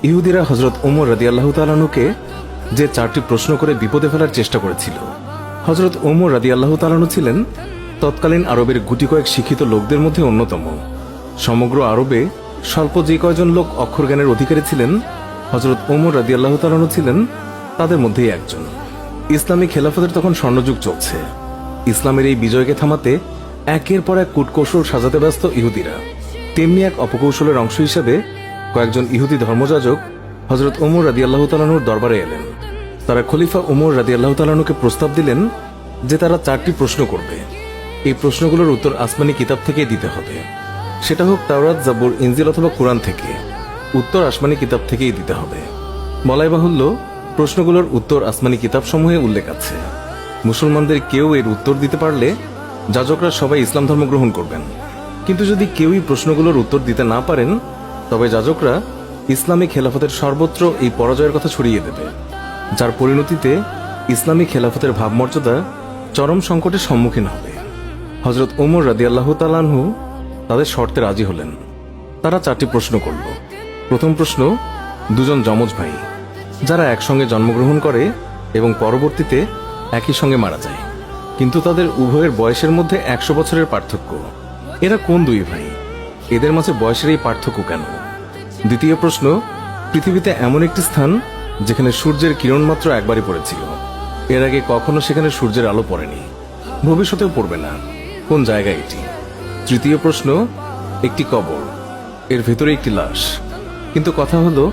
ইহুদিরা হযরত ওমর রাদিয়াল্লাহু তাআলা আনহুকে যে 4টি প্রশ্ন করে বিপদে ফেলার চেষ্টা করেছিল। হযরত ওমর রাদিয়াল্লাহু তাআলা আনহু ছিলেন তৎকালীন আরবের গুটি কয়েক শিক্ষিত লোকদের মধ্যে অন্যতম। সমগ্র আরবে স্বল্প যে কয়জন লোক অক্ষর জ্ঞানের অধিকারী ছিলেন, হযরত ওমর রাদিয়াল্লাহু তাআলা আনহু ছিলেন তাদের মধ্যেই একজন। ইসলামী খেলাফতের তখন স্বর্ণযুগ চলছে। ইসলামের এই বিজয়কে থামাতে একের পর এক কূটকৌশল সাজাতে ব্যস্ত ইহুদিরা। তেমনি এক অপকৌশলের অংশ হিসেবে কয়েকজন ইহুদি ধর্মযাজক হযরত ওমর রাদিয়াল্লাহু তাআলা আনহুর দরবারে এলেন। তারা খলিফা ওমর রাদিয়াল্লাহু তাআলা আনহুকে প্রস্তাব দিলেন যে তারা 4টি প্রশ্ন করবে। এই প্রশ্নগুলোর উত্তর আসমানি কিতাব থেকেই দিতে হবে। সেটা হোক তাওরাত, জাবুর, ইনজিল অথবা কোরআন থেকে। উত্তর আসমানি কিতাব থেকেই দিতে হবে। বলাই বাহুল্য, প্রশ্নগুলোর উত্তর আসমানি কিতাবসমূহে উল্লেখ আছে। মুসলমানদের কেউ এর উত্তর দিতে পারলে যাজকরা সবাই ইসলাম ধর্ম গ্রহণ করবেন। কিন্তু যদি কেউই প্রশ্নগুলোর উত্তর দিতে না পারেন, তবে যাজকরা ইসলামী খেলাফতের সর্বত্র এই পরাজয়ের কথা ছড়িয়ে দেবে, যার পরিণতিতে ইসলামী খেলাফতের ভাবমর্যাদা চরম সংকটের সম্মুখীন হবে। হযরত ওমর রাদিয়াল্লাহু তাআলা আনহু তাদের শর্তে রাজি হলেন। তারা 4টি প্রশ্ন করল। প্রথম প্রশ্ন, দুজন যমজ ভাই যারা একসঙ্গে জন্মগ্রহণ করে এবং পরবর্তীতে একই সঙ্গে মারা যায়, কিন্তু তাদের উভয়ের বয়সের মধ্যে 100 বছরের পার্থক্য। এরা কোন দুই ভাই? এদের মাঝে বয়সের এই পার্থক্য কেন? দ্বিতীয় প্রশ্ন, পৃথিবীতে এমন একটি স্থান যেখানে সূর্যের কিরণ মাত্র একবারই পড়েছিল। এর আগে কখনো সেখানে সূর্যের আলো পড়েনি, ভবিষ্যতেও পড়বে না। কোন জায়গায় এটি? তৃতীয় প্রশ্ন, একটি কবর, এর ভেতরে একটি লাশ। কিন্তু কথা হলো,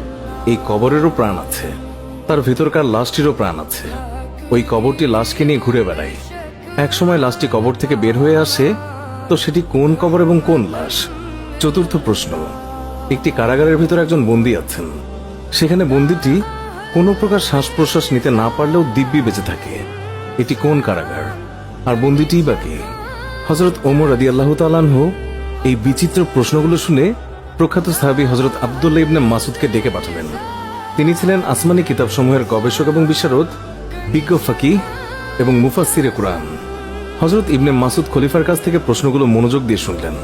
এই কবরেরও প্রাণ আছে, তার ভেতরকার লাশটিরও প্রাণ আছে। ওই কবরটি লাশকে নিয়ে ঘুরে বেড়ায়। একসময় লাশটি কবর থেকে বের হয়ে আসে, তো সেটি কোন কবর এবং কোন লাশ? চতুর্থ প্রশ্ন, একটি কারাগারের ভিতরে একজন বন্দী আছেন। সেখানে বন্দীটি কোনো প্রকার শ্বাস প্রশ্বাস নিতে না পারলেও দিব্যি বেঁচে থাকে। এটি কোন কারাগার? আর বন্দীটিই বা কে? হযরত ওমর রাদিয়াল্লাহু তাআলা আনহু এই বিচিত্র প্রশ্নগুলো শুনে প্রখ্যাত সাহাবী হযরত আব্দুল্লাহ ইবনে মাসউদকে ডেকে পাঠালেন। তিনি ছিলেন আসমানি কিতাবসমূহের গবেষক এবং বিশারদ, বিজ্ঞ ফাকিহ এবং মুফাসসিরে কুরআন। হযরত ইবনে মাসউদ খলিফার কাছ থেকে প্রশ্নগুলো মনোযোগ দিয়ে শুনলেন।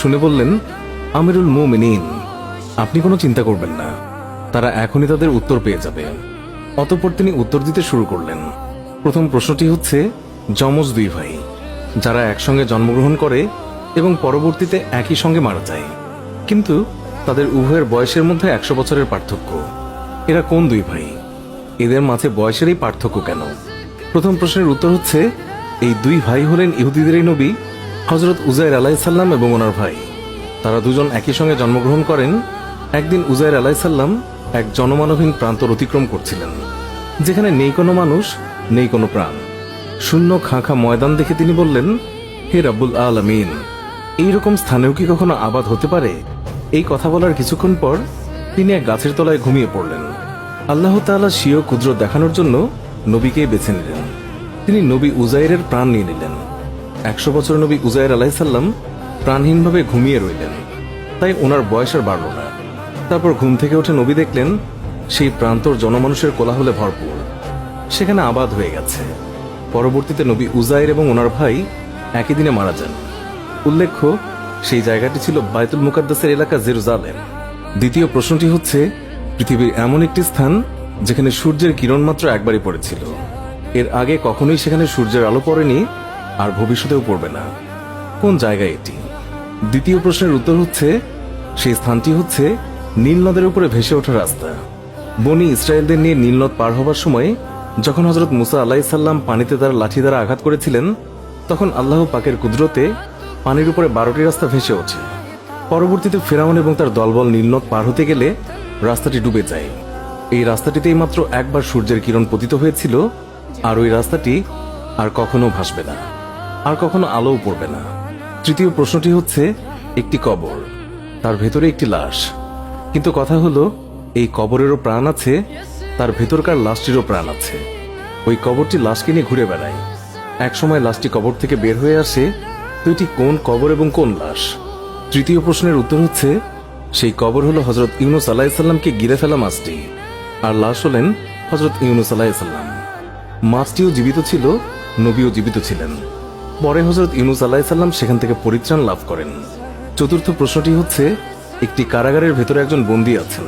শুনে বললেন, আমিরুল মুমিনিন, আপনি কোনো চিন্তা করবেন না, তারা এখনই তাদের উত্তর পেয়ে যাবে। অতঃপর তিনি উত্তর দিতে শুরু করলেন। প্রথম প্রশ্নটি হচ্ছে, যমজ দুই ভাই যারা একসঙ্গে জন্মগ্রহণ করে এবং পরবর্তীতে একই সঙ্গে মারা যায়, কিন্তু তাদের উভয়ের বয়সের মধ্যে 100 বছরের পার্থক্য। এরা কোন দুই ভাই? এদের মাঝে বয়সের এই পার্থক্য কেন? প্রথম প্রশ্নের উত্তর হচ্ছে, এই দুই ভাই হলেন ইহুদিদেরই নবী হযরত উজাইর আলাইহিস সালাম এবং ওনার ভাই। তারা দুজন একই সঙ্গে জন্মগ্রহণ করেন। একদিন উজাইর আলাইহিস সালাম এক জনমানবহীন প্রান্তর অতিক্রম করছিলেন, যেখানে নেই কোনো মানুষ, নেই কোনো প্রাণ। শূন্য খাঁখা ময়দান দেখে তিনি বললেন, হে রাব্বুল আলামিন, এইরকম স্থানেও কি কখনো আবাদ হতে পারে? এই কথা বলার কিছুক্ষণ পর তিনি এক গাছের তলায় ঘুমিয়ে পড়লেন। আল্লাহ তাআলা স্বীয় কুদরত দেখানোর জন্য নবীকে বেছে নিলেন। তিনি নবী উজাইরের প্রাণ নিয়ে নিলেন। 100 বছর নবী উজাইর আলাইহিস সালাম প্রাণহীনভাবে ঘুমিয়ে রইলেন, তাই ওনার বয়স আর বাড়ল না। তারপর ঘুম থেকে উঠে নবী দেখলেন সেই প্রান্তর জনমানুষের কোলাহলে ভরপুর, সেখানে আবাদ হয়ে গেছে। পরবর্তীতে নবী উজাইর এবং ওনার ভাই একই দিনে মারা যান। উল্লেখ্য, সেই জায়গাটি ছিল বাইতুল মুকাদ্দাসের এলাকা জেরুজালেম। দ্বিতীয় প্রশ্নটি হচ্ছে, পৃথিবীর এমন একটি স্থান যেখানে সূর্যের কিরণ মাত্র একবারই পড়েছিল। এর আগে কখনোই সেখানে সূর্যের আলো পড়েনি, আর ভবিষ্যতেও পড়বে না। কোন জায়গায় এটি? দ্বিতীয় প্রশ্নের উত্তর হচ্ছে, সেই স্থানটি হচ্ছে নীল নদের উপরে ভেসে ওঠা রাস্তা। বনি ইসরায়েলদের নিয়ে নীল নদ পার হবার সময় যখন হযরত মুসা আলাইহিস সালাম পানিতে তার লাঠি দ্বারা আঘাত করেছিলেন, তখন আল্লাহ পাকের কুদরতে পানির উপরে 12টি রাস্তা ভেসে ওঠে। পরবর্তীতে ফেরাউন এবং তার দলবল নীল নদ পার হতে গেলে রাস্তাটি ডুবে যায়। এই রাস্তাটিতেই মাত্র একবার সূর্যের কিরণ পতিত হয়েছিল, আর ওই রাস্তাটি আর কখনো ভাসবে না, আর কখনো আলোও পড়বে না। তৃতীয় প্রশ্নটি হচ্ছে, একটি কবর, তার ভেতরে একটি লাশ। কিন্তু কথা হলো, এই কবরেরও প্রাণ আছে, তার ভেতরকার লাশটিরও প্রাণ আছে। ওই কবরটি লাশকে নিয়ে ঘুরে বেড়ায়। একসময় লাশটি কবর থেকে বের হয়ে আসে, তো এটি কোন কবর এবং কোন লাশ? তৃতীয় প্রশ্নের উত্তর হচ্ছে, সেই কবর হলো হযরত ইউনুস আলাইহিস সালামকে গিলে ফেলা মাছটি, আর লাশ হলেন হযরত ইউনুস আলাইহিস সালাম। মাছটিও জীবিত ছিল, নবীও জীবিত ছিলেন। পরে হযরত ইউনুস আলাইহিস সালাম সেখান থেকে পরিত্রাণ লাভ করেন। চতুর্থ প্রশ্নটি হচ্ছে, একটি কারাগারের ভেতরে একজন বন্দী আছেন।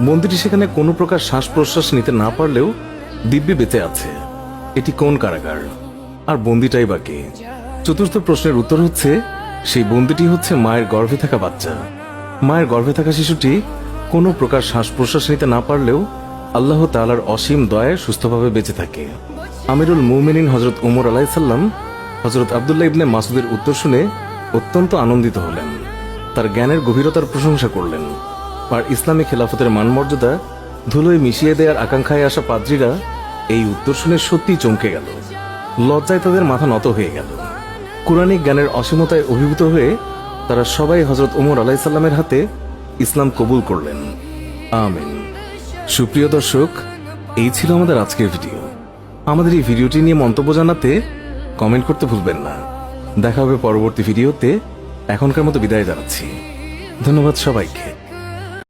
বন্দীটি সেখানে কোনো প্রকার শ্বাস প্রশ্বাস নিতে না পারলেও দিব্যি বেঁচে আছে। এটি কোন কারাগার, আর বন্দীটাই বা কে? চতুর্থ প্রশ্নের উত্তর হচ্ছে, সেই বন্দীটি হচ্ছে মায়ের গর্ভে থাকা বাচ্চা। মায়ের গর্ভে থাকা শিশুটি কোনো প্রকার শ্বাস প্রশ্বাস নিতে না পারলেও আল্লাহ তাআলার অসীম দয়ায় সুস্থভাবে বেঁচে থাকে। আমিরুল মুমিনিন হযরত ওমর আলাইহিস সালাম হযরত আব্দুল্লাহ ইবনে মাসউদের উত্তর শুনে অত্যন্ত আনন্দিত হলেন। তার জ্ঞানের গভীরতার প্রশংসা করলেন। আর ইসলামী খেলাফতের মানমর্যাদা ধুলোয় মিশিয়ে দেওয়ার আকাঙ্ক্ষায় আসা পাদ্রীরা এই উত্তর শুনে সত্যিই চমকে গেল। লজ্জায় তাদের মাথা নত হয়ে গেল। কুরআনিক জ্ঞানের অসীমতায় অভিভূত হয়ে তারা সবাই হযরত ওমর আলাইহিস সালামের হাতে ইসলাম কবুল করলেন। আমিন। সুপ্রিয় দর্শক, এই ছিল আমাদের আজকের ভিডিও। আমাদের এই ভিডিওটি নিয়ে মন্তব্য জানাতে কমেন্ট করতে ভুলবেন না। দেখা হবে পরবর্তী ভিডিওতে। এখনকার মতো বিদায় জানাচ্ছি। ধন্যবাদ সবাইকে।